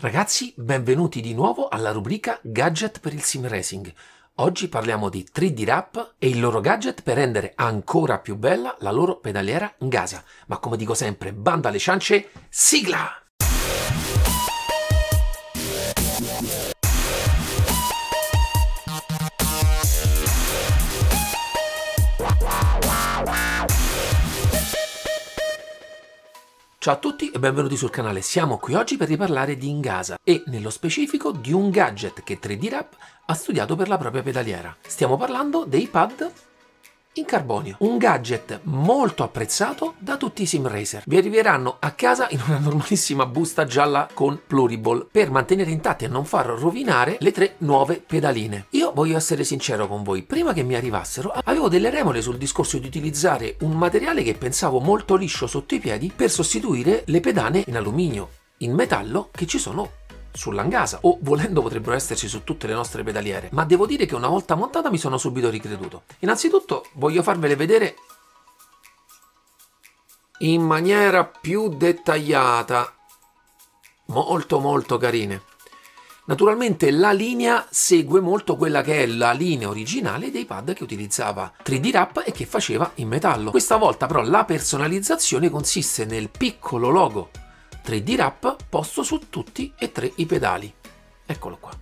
Ragazzi, benvenuti di nuovo alla rubrica Gadget per il Sim Racing. Oggi parliamo di 3D Wrap e il loro gadget per rendere ancora più bella la loro pedaliera Ngasa. Ma come dico sempre, banda alle ciance, sigla! Ciao a tutti e benvenuti sul canale. Siamo qui oggi per riparlare di Ngasa e nello specifico di un gadget che 3D Wrap ha studiato per la propria pedaliera. Stiamo parlando dei pad in carbonio, un gadget molto apprezzato da tutti i sim racer. Vi arriveranno a casa in una normalissima busta gialla con pluriball per mantenere intatti e non far rovinare le 3 nuove pedaline. Io voglio essere sincero con voi, prima che mi arrivassero avevo delle remore sul discorso di utilizzare un materiale che pensavo molto liscio sotto i piedi per sostituire le pedane in alluminio, in metallo che ci sono sulla Ngasa, o volendo potrebbero esserci su tutte le nostre pedaliere, ma devo dire che una volta montata mi sono subito ricreduto. Innanzitutto voglio farvele vedere in maniera più dettagliata, molto carine. Naturalmente la linea segue molto quella che è la linea originale dei pad che utilizzava 3D Wrap e che faceva in metallo. Questa volta però la personalizzazione consiste nel piccolo logo 3D Wrap posto su tutti e 3 i pedali. Eccolo qua.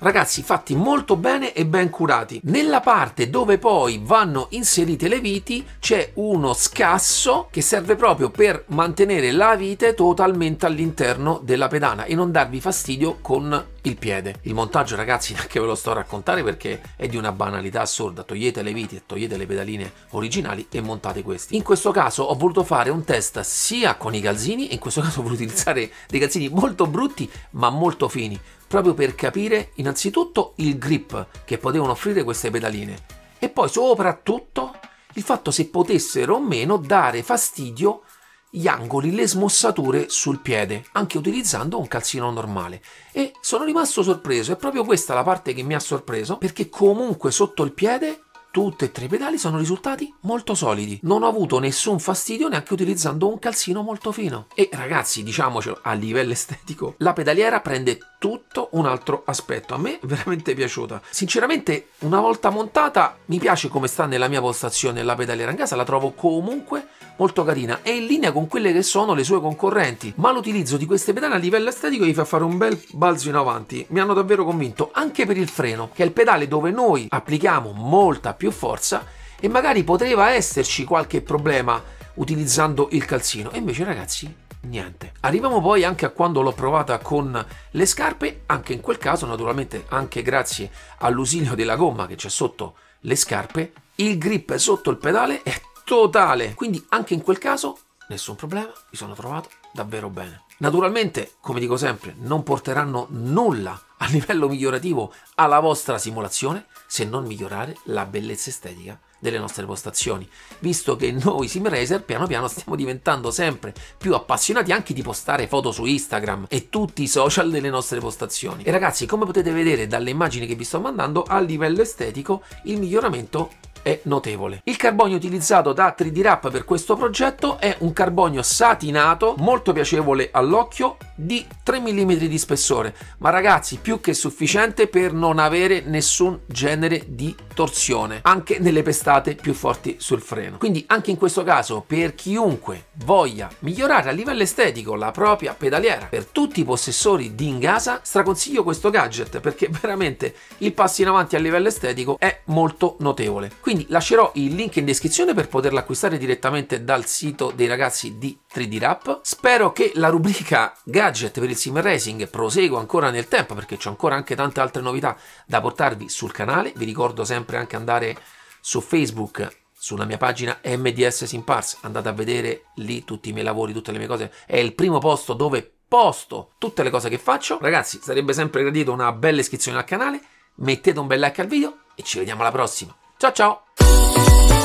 Ragazzi, fatti molto bene e ben curati. Nella parte dove poi vanno inserite le viti c'è uno scasso che serve proprio per mantenere la vite totalmente all'interno della pedana e non darvi fastidio con il piede. Il montaggio, ragazzi, neanche ve lo sto a raccontare perché è di una banalità assurda. Togliete le viti e togliete le pedaline originali e montate questi. In questo caso ho voluto fare un test sia con i calzini, e in questo caso ho voluto utilizzare dei calzini molto brutti ma molto fini, proprio per capire innanzitutto il grip che potevano offrire queste pedaline e poi soprattutto il fatto se potessero o meno dare fastidio gli angoli, le smossature sul piede, anche utilizzando un calzino normale. E sono rimasto sorpreso, è proprio questa la parte che mi ha sorpreso, perché comunque sotto il piede tutte e 3 i pedali sono risultati molto solidi. Non ho avuto nessun fastidio neanche utilizzando un calzino molto fino. E ragazzi, diciamocelo, a livello estetico, la pedaliera prende tutto un altro aspetto. A me è veramente piaciuta. Sinceramente, una volta montata, mi piace come sta nella mia postazione la pedaliera in casa, la trovo comunque molto carina. È in linea con quelle che sono le sue concorrenti. Ma l'utilizzo di queste pedane a livello estetico gli fa fare un bel balzo in avanti. Mi hanno davvero convinto, anche per il freno, che è il pedale dove noi applichiamo molta più forza e magari poteva esserci qualche problema utilizzando il calzino e invece ragazzi niente. Arriviamo poi anche a quando l'ho provata con le scarpe. Anche in quel caso, naturalmente anche grazie all'usilio della gomma che c'è sotto le scarpe, il grip sotto il pedale è totale, quindi anche in quel caso nessun problema, mi sono trovato davvero bene. Naturalmente, come dico sempre, non porteranno nulla a livello migliorativo alla vostra simulazione se non migliorare la bellezza estetica delle nostre postazioni, visto che noi sim racer piano piano stiamo diventando sempre più appassionati anche di postare foto su Instagram e tutti i social delle nostre postazioni. E ragazzi, come potete vedere dalle immagini che vi sto mandando, a livello estetico il miglioramento è notevole. Il carbonio utilizzato da 3D Wrap per questo progetto è un carbonio satinato molto piacevole all'occhio di 3 mm di spessore, ma ragazzi più che sufficiente per non avere nessun genere di torsione anche nelle pestate più forti sul freno. Quindi anche in questo caso, per chiunque voglia migliorare a livello estetico la propria pedaliera, per tutti i possessori di Ngasa, straconsiglio questo gadget perché veramente il passo in avanti a livello estetico è molto notevole. Quindi lascerò il link in descrizione per poterla acquistare direttamente dal sito dei ragazzi di 3D Wrap. Spero che la rubrica gadget per il sim racing prosegua ancora nel tempo, perché c'ho ancora anche tante altre novità da portarvi sul canale. Vi ricordo sempre anche andare su Facebook, sulla mia pagina MDS Simpars, andate a vedere lì tutti i miei lavori, tutte le mie cose. È il primo posto dove posto tutte le cose che faccio. Ragazzi, sarebbe sempre gradito una bella iscrizione al canale, mettete un bel like al video e ci vediamo alla prossima. Ciao ciao!